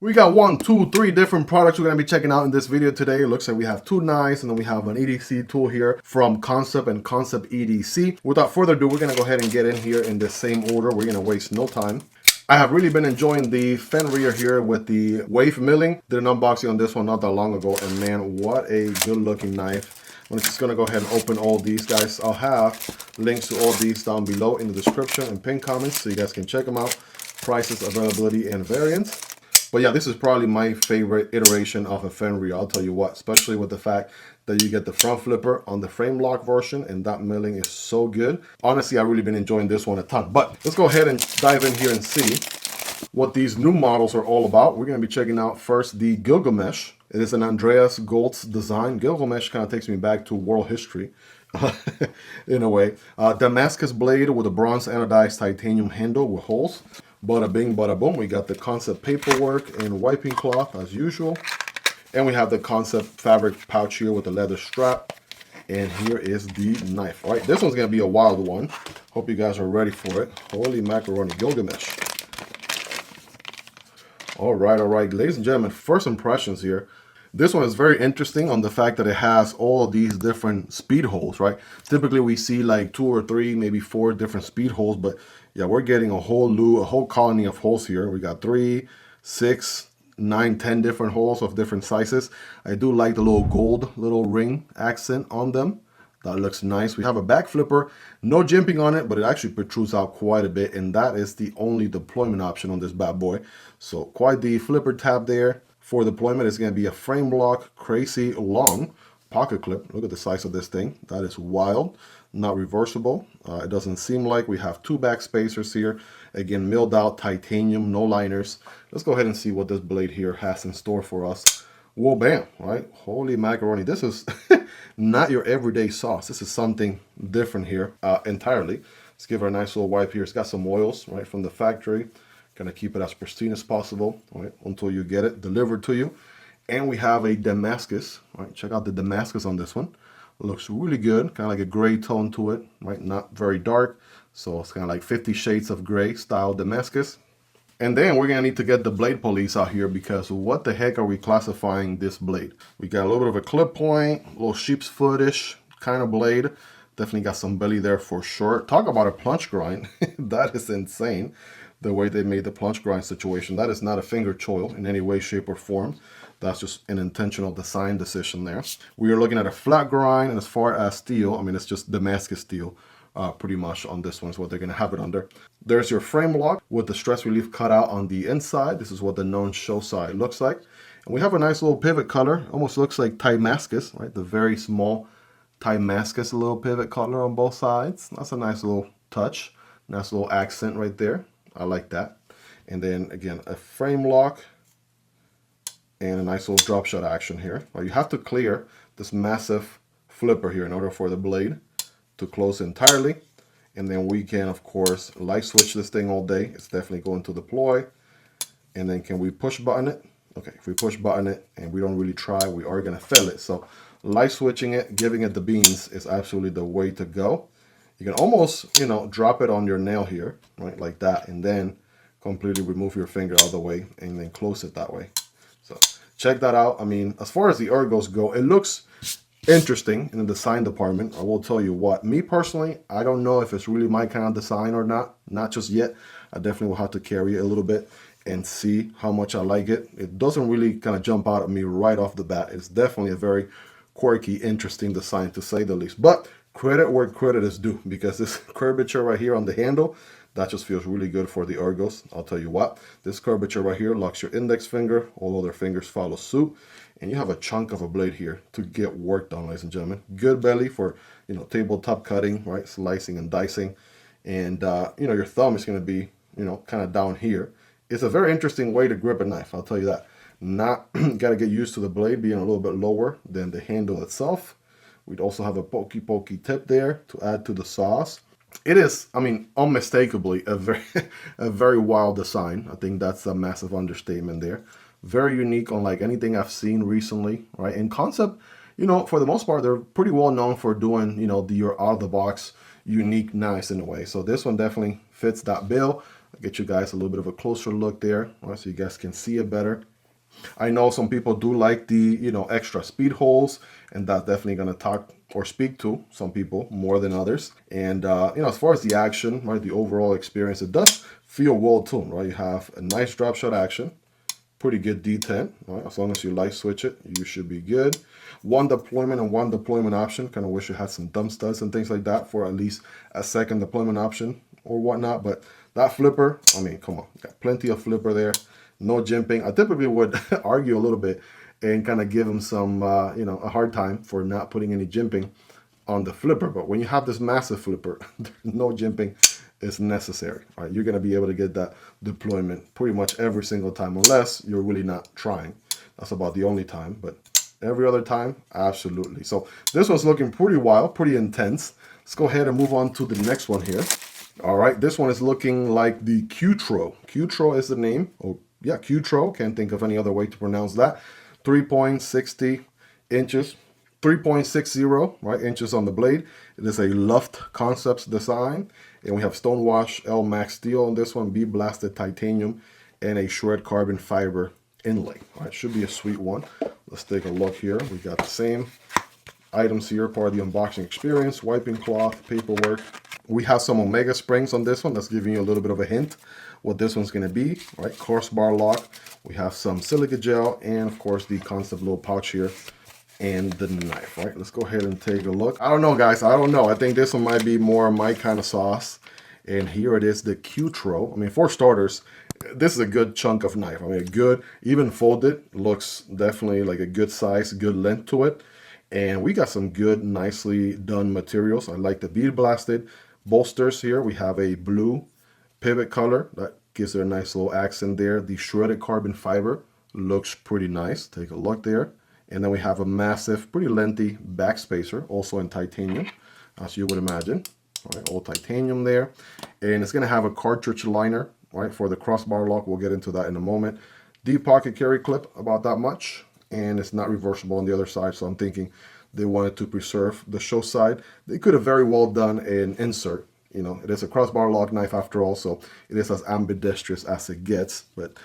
We got 1, 2, 3 different products we're going to be checking out in this video today. It looks like we have two knives and then we have an EDC tool here from Kansept and Kansept EDC. Without further ado, we're going to go ahead and get in here in the same order. We're going to waste no time. I have really been enjoying the Fenrir here with the wave milling. Did an unboxing on this one not that long ago, and man, what a good looking knife. I'm just going to go ahead and open all these guys. I'll have links to all these down below in the description and pinned comments so you guys can check them out. Prices, availability, and variants. But yeah, this is probably my favorite iteration of a Fenrir. I'll tell you what, especially with the fact that you get the front flipper on the frame lock version, and that milling is so good. Honestly, I've really been enjoying this one a ton. But let's go ahead and dive in here and see what these new models are all about. We're going to be checking out first the Gilgamesh. It is an Andreas Goltz design. Gilgamesh kind of takes me back to world history in a way. Damascus blade with a bronze anodized titanium handle with holes. Bada bing, bada boom. We got the Kansept paperwork and wiping cloth as usual. And we have the Kansept fabric pouch here with the leather strap. And here is the knife. All right, this one's going to be a wild one. Hope you guys are ready for it. Holy macaroni, Gilgamesh. All right, ladies and gentlemen, first impressions here. This one is very interesting on the fact that it has all of these different speed holes, right? Typically we see like 2 or 3, maybe 4 different speed holes, but yeah, we're getting a whole colony of holes here. We got 3, 6, 9, 10 different holes of different sizes. I do like the little gold little ring accent on them. That looks nice. We have a back flipper, no jimping on it, but it actually protrudes out quite a bit, and that is the only deployment option on this bad boy. So quite the flipper tab there. For deployment, it's going to be a frame lock, crazy long pocket clip. Look at the size of this thing. That is wild. Not reversible. It doesn't seem like. We have 2 back spacers here. Again, milled out titanium, no liners. Let's go ahead and see what this blade here has in store for us. Whoa, bam, right? Holy macaroni. This is not your everyday sauce. This is something different here entirely. Let's give her a nice little wipe here. It's got some oils, right, from the factory. Kind of keep it as pristine as possible, right, until you get it delivered to you. And we have a Damascus, right? Check out the Damascus on this one. It looks really good, kind of like a gray tone to it, right? Not very dark, so it's kind of like 50 Shades of Gray style Damascus. And then we're gonna need to get the blade police out here, because what the heck are we classifying this blade? We got a little bit of a clip point, a little sheep's foot-ish kind of blade. Definitely got some belly there for sure. Talk about a plunge grind. That is insane. The way they made the plunge grind situation. That is not a finger choil in any way, shape, or form. That's just an intentional design decision there. We are looking at a flat grind, and as far as steel, I mean, it's just Damascus steel pretty much on this one is what they're going to have it under. There's your frame lock with the stress relief cut out on the inside. This is what the known show side looks like. And we have a nice little pivot color. Almost looks like Damascus, right? The very small Damascus little pivot color on both sides. That's a nice little touch. Nice little accent right there. I like that. And then again, a frame lock and a nice little drop shot action here. Well, you have to clear this massive flipper here in order for the blade to close entirely. And then we can, of course, light switch this thing all day. It's definitely going to deploy. And then can we push button it? Okay, if we push button it and we don't really try, we are going to fail it. So light switching it, giving it the beans is absolutely the way to go. You can almost, you know, drop it on your nail here, right, like that, and then completely remove your finger out of the way and then close it that way. So check that out. I mean, as far as the ergos go, it looks interesting in the design department. I will tell you what, me personally, I don't know if it's really my kind of design or not just yet. I definitely will have to carry it a little bit and see how much I like it. It doesn't really kind of jump out at me right off the bat. It's definitely a very quirky, interesting design to say the least. But credit where credit is due, because this curvature right here on the handle, that just feels really good for the ergos. I'll tell you what, this curvature right here locks your index finger, all other fingers follow suit, and you have a chunk of a blade here to get work done, ladies and gentlemen. Good belly for, you know, tabletop cutting, right, slicing and dicing, and you know, your thumb is going to be, you know, kind of down here. It's a very interesting way to grip a knife, I'll tell you that. Not got to get used to the blade being a little bit lower than the handle itself. We'd also have a pokey tip there to add to the sauce. It is, I mean, unmistakably a very wild design. I think that's a massive understatement there. Very unique, unlike anything I've seen recently, right? And Kansept, you know, for the most part, they're pretty well known for doing, you know, your out-of-the-box unique knives in a way. So this one definitely fits that bill. I'll get you guys a little bit of a closer look there, right, so you guys can see it better. I know some people do like the, you know, extra speed holes, and that's definitely going to talk or speak to some people more than others. And, you know, as far as the action, right, the overall experience, it does feel well tuned, right? You have a nice drop shot action, pretty good detent, right? As long as you light switch it, you should be good. One deployment and one deployment option. Kind of wish you had some dump studs and things like that for at least a second deployment option or whatnot. But that flipper, I mean, come on, got plenty of flipper there. No jimping. I typically would argue a little bit and kind of give him some, you know, a hard time for not putting any jimping on the flipper. But when you have this massive flipper, no jimping is necessary. All right, you're going to be able to get that deployment pretty much every single time, unless you're really not trying. That's about the only time, but every other time, absolutely. So this one's looking pretty wild, pretty intense. Let's go ahead and move on to the next one here. All right, this one is looking like the QTRO. QTRO is the name. Oh, yeah, QTRO. Can't think of any other way to pronounce that. 3.60 inches, 3.60 right inches on the blade. It is a Luft Kansept design, and we have stonewash L Max steel on this one, B blasted titanium, and a shred carbon fiber inlay. All right, should be a sweet one. Let's take a look here. We got the same items here, part of the unboxing experience: wiping cloth, paperwork. We have some Omega springs on this one. That's giving you a little bit of a hint what this one's going to be. All right, crossbar lock. We have some silica gel, and of course the Kansept little pouch here, and the knife. Right, let's go ahead and take a look. I don't know, guys. I don't know. I think this one might be more my kind of sauce. And here it is, the QTRO. I mean, for starters, this is a good chunk of knife. I mean, a good, even folded, looks definitely like a good size, good length to it. And we got some good, nicely done materials. I like the bead blasted bolsters here. We have a blue pivot color that gives it a nice little accent there. The shredded carbon fiber looks pretty nice. Take a look there. And then we have a massive, pretty lengthy back spacer, also in titanium, as you would imagine. All right, all titanium there. And it's going to have a cartridge liner, right, for the crossbar lock. We'll get into that in a moment. Deep pocket carry clip, about that much. And it's not reversible on the other side, so I'm thinking they wanted to preserve the show side. They could have very well done an insert. You know, it is a crossbar lock knife after all, so it is as ambidextrous as it gets. But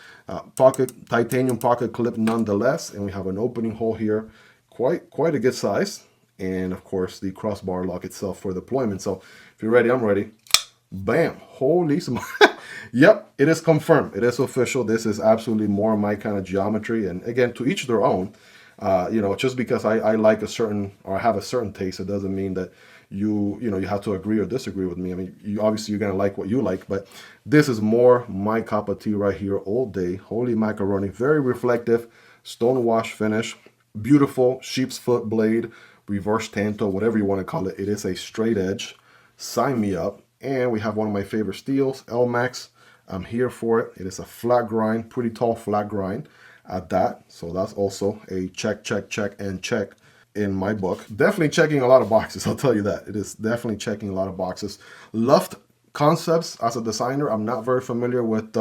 titanium pocket clip nonetheless, and we have an opening hole here, quite a good size. And of course, the crossbar lock itself for deployment. So if you're ready, I'm ready. Bam! Holy smoke! Yep, it is confirmed. It is official. This is absolutely more my kind of geometry. And again, to each their own. You know, just because I like a certain, or have a certain taste, it doesn't mean that you have to agree or disagree with me. I mean, obviously you're gonna like what you like, but this is more my cup of tea right here all day. Holy macaroni! Very reflective, stone wash finish, beautiful sheep's foot blade, reverse tanto, whatever you want to call it. It is a straight edge. Sign me up. And we have one of my favorite steels, L Max. I'm here for it. It is a flat grind, pretty tall flat grind at that. So that's also a check, check, check, and check in my book. Definitely checking a lot of boxes, I'll tell you that. It is definitely checking a lot of boxes. Luft Kansept as a designer. I'm not very familiar with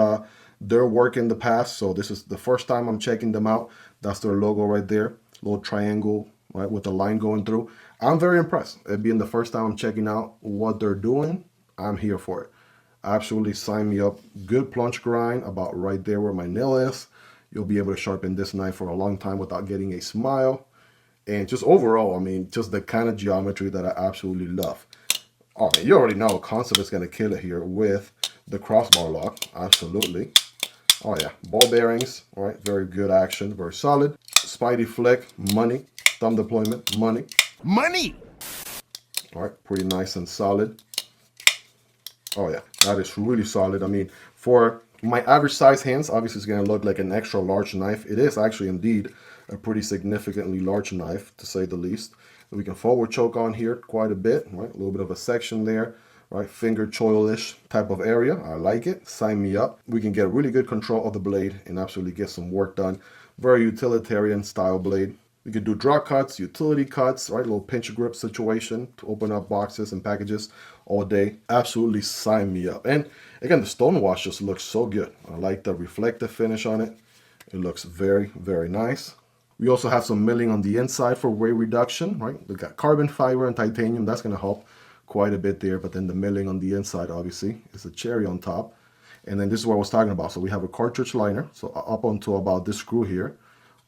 their work in the past, so this is the first time I'm checking them out. That's their logo right there, little triangle, right, with the line going through. I'm very impressed. It being the first time I'm checking out what they're doing, I'm here for it. Absolutely sign me up. Good plunge grind about right there where my nail is. You'll be able to sharpen this knife for a long time without getting a smile. And just overall, I mean, just the kind of geometry that I absolutely love. Oh, man, you already know Kansept is going to kill it here with the crossbar lock. Absolutely. Oh, yeah. Ball bearings. All right. Very good action. Very solid. Spidey flick. Money. Thumb deployment. Money. Money! All right. Pretty nice and solid. Oh, yeah. That is really solid. I mean, for my average size hands, obviously it's going to look like an extra large knife. It is actually indeed a pretty significantly large knife, to say the least. We can forward choke on here quite a bit, right? A little bit of a section there, right? Finger choil-ish type of area. I like it. Sign me up. We can get really good control of the blade and absolutely get some work done. Very utilitarian style blade. We could do draw cuts, utility cuts, right? A little pinch grip situation to open up boxes and packages all day. Absolutely sign me up. And again, the stone wash just looks so good. I like the reflective finish on it. It looks very, very nice. We also have some milling on the inside for weight reduction, right? We got carbon fiber and titanium. That's going to help quite a bit there. But then the milling on the inside, obviously, is a cherry on top. And then this is what I was talking about. So we have a cartridge liner. So up onto about this screw here.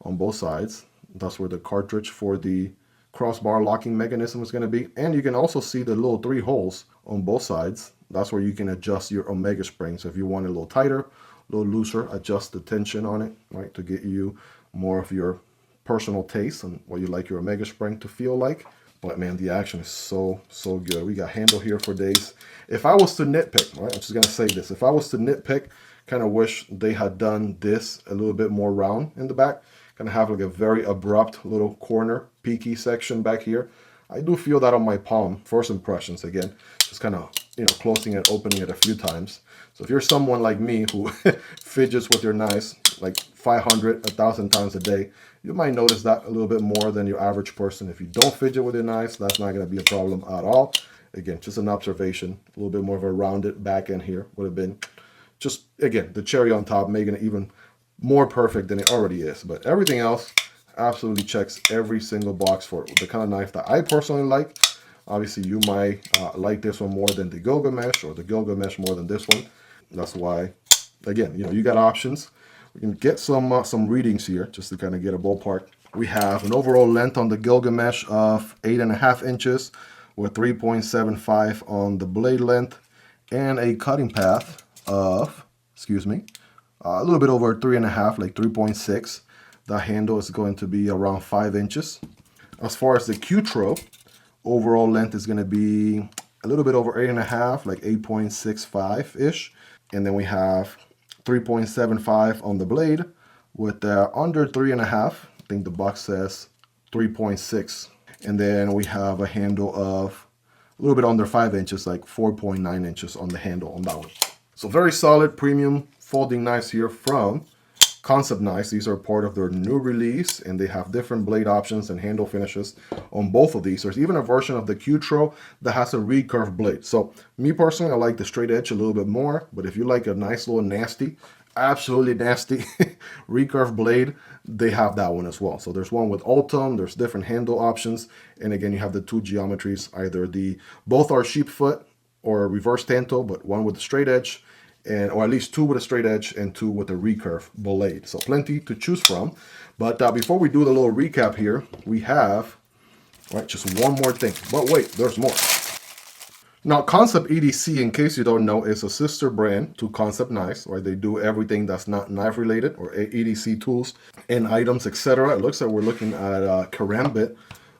on both sides. That's where the cartridge for the crossbar locking mechanism is going to be. And you can also see the little 3 holes on both sides. That's where you can adjust your omega spring. So if you want it a little tighter, a little looser, adjust the tension on it, right, to get you more of your personal taste and what you like your omega spring to feel like. But man, the action is so good. We got handle here for days. If I was to nitpick, right, I'm just going to say this. If I was to nitpick, kind of wish they had done this a little bit more round in the back. Kind of have like a very abrupt little corner, peaky section back here. I do feel that on my palm, first impressions again. Just kind of, closing and opening it a few times. So if you're someone like me who fidgets with your knives like 500, 1,000 times a day, you might notice that a little bit more than your average person. If you don't fidget with your knives, that's not going to be a problem at all. Again, just an observation. A little bit more of a rounded back end here would have been just, again, the cherry on top, making it even more perfect than it already is. But everything else absolutely checks every single box for the kind of knife that I personally like. Obviously, you might like this one more than the Gilgamesh, or the Gilgamesh more than this one. That's why, again, you got options. We can get some readings here just to kind of get a ballpark. We have an overall length on the Gilgamesh of 8.5 inches with 3.75 on the blade length, and a cutting path of, a little bit over 3.5, like 3.6. The handle is going to be around 5 inches. As far as the QTRO, overall length is going to be a little bit over 8.5, like 8.65-ish. And then we have 3.75 on the blade with under 3.5. I think the box says 3.6. And then we have a handle of a little bit under 5 inches, like 4.9 inches on the handle on that one. So very solid premium folding knives here from Kansept Knives. These are part of their new release, and they have different blade options and handle finishes on both of these. There's even a version of the QTRO that has a recurve blade. So me personally, I like the straight edge a little bit more, but if you like a nice little nasty, absolutely nasty recurve blade, they have that one as well. So there's one with Ultim, there's different handle options, and again, you have the 2 geometries. Either both are sheepfoot or reverse tanto, but one with the straight edge, or at least 2 with a straight edge and 2 with a recurve blade. So plenty to choose from. But before we do the little recap here, we have just one more thing. But wait, there's more. Now, Kansept EDC, in case you don't know, is a sister brand to Kansept Knives, where they do everything that's not knife related, or EDC tools and items, etc. It looks like we're looking at a Kansept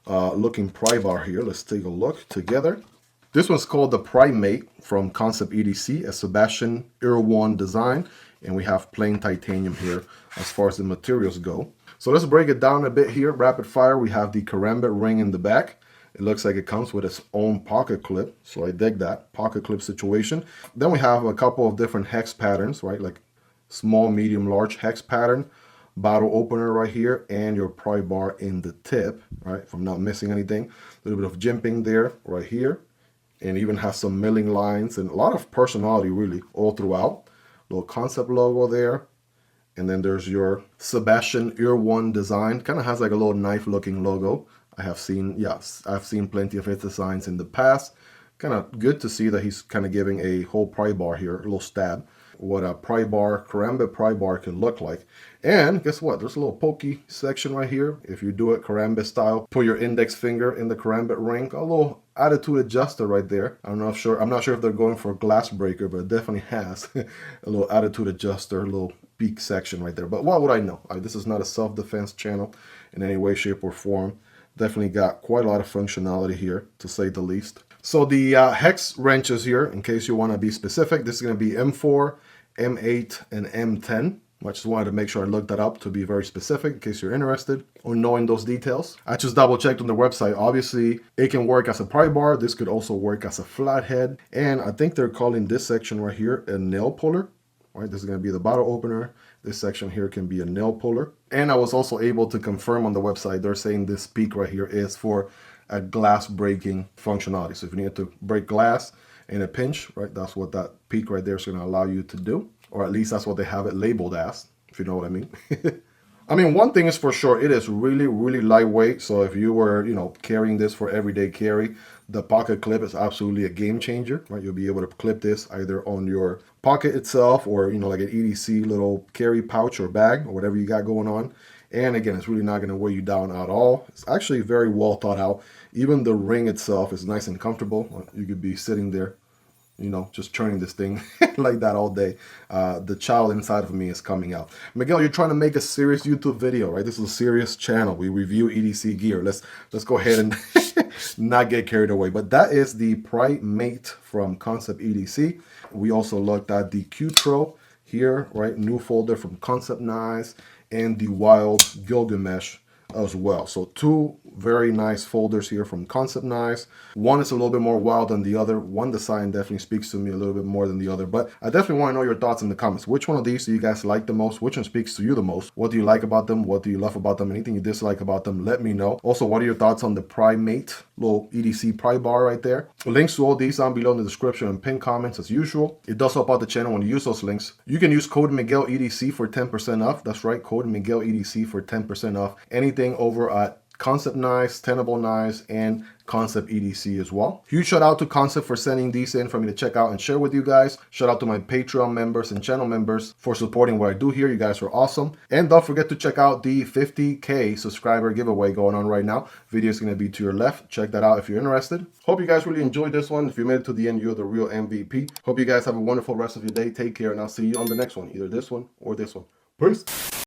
looking pry bar here. Let's take a look together. This one's called the Primate from Kansept EDC, a Sebastian Irwan design, and we have plain titanium here as far as the materials go. So let's break it down a bit here. Rapid fire, we have the Kansept ring in the back. It looks like it comes with its own pocket clip, so I dig that pocket clip situation. Then we have a couple of different hex patterns, right? Like small, medium, large hex pattern, bottle opener right here, and your pry bar in the tip, right? If I'm not missing anything. A little bit of jimping there, right here. And even has some milling lines and a lot of personality really all throughout. Little Kansept logo there. And then there's your Sebastian Irwan design. Kind of has like a little knife looking logo. I've seen plenty of his designs in the past. Kind of good to see that he's kind of giving a whole pry bar here, a little stab. What a pry bar, Kansept pry bar can look like. And guess what? There's a little pokey section right here. If you do it Kansept style, put your index finger in the Kansept ring. A little attitude adjuster right there. I'm not sure if they're going for a glass breaker, but it definitely has a little attitude adjuster, a little peak section right there. But what would I know? This is not a self-defense channel in any way, shape, or form. Definitely got quite a lot of functionality here, to say the least. So the hex wrenches here, in case you want to be specific, this is going to be M4, M8, and M10. I just wanted to make sure I looked that up to be very specific in case you're interested on knowing those details. I just double checked on the website. Obviously, it can work as a pry bar. This could also work as a flathead. And I think they're calling this section right here a nail puller. All right, this is going to be the bottle opener. This section here can be a nail puller. And I was also able to confirm on the website, they're saying this peak right here is for a glass breaking functionality. So if you need to break glass in a pinch, right, that's what that peak right there is going to allow you to do. Or at least that's what they have it labeled as, if you know what I mean. I mean, one thing is for sure, it is really, really lightweight. So if you were, carrying this for everyday carry, the pocket clip is absolutely a game changer, right? You'll be able to clip this either on your pocket itself or, like an EDC little carry pouch or bag or whatever you got going on. And again, it's really not going to weigh you down at all. It's actually very well thought out. Even the ring itself is nice and comfortable. You could be sitting there, you know, just turning this thing like that all day. The child inside of me is coming out. Miguel, you're trying to make a serious YouTube video, right? This is a serious channel. We review EDC gear. Let's go ahead and not get carried away. But that is the Primate from Kansept EDC. We also looked at the QTRO here, right? New folder from Kansept Nice, and the Wild Gilgamesh as well. So two very nice folders here from Kansept Nice. One is a little bit more wild than the other. One design definitely speaks to me a little bit more than the other, but I definitely want to know your thoughts in the comments. Which one of these do you guys like the most? Which one speaks to you the most? What do you like about them? What do you love about them? Anything you dislike about them, let me know. Also, what are your thoughts on the Primate little EDC pry bar right there? Links to all these down below in the description and pinned comments as usual. It does help out the channel when you use those links. You can use code Miguel EDC for 10% off. That's right, code Miguel EDC for 10% off anything over at Kansept Nice, Tenable Nice, and Kansept EDC as well. Huge shout out to Kansept for sending these in for me to check out and share with you guys. Shout out to my Patreon members and channel members for supporting what I do here. You guys are awesome. And don't forget to check out the 50K subscriber giveaway going on right now. Video is going to be to your left. Check that out if you're interested. Hope you guys really enjoyed this one. If you made it to the end, you're the real MVP. Hope you guys have a wonderful rest of your day. Take care, and I'll see you on the next one. Either this one or this one. Peace.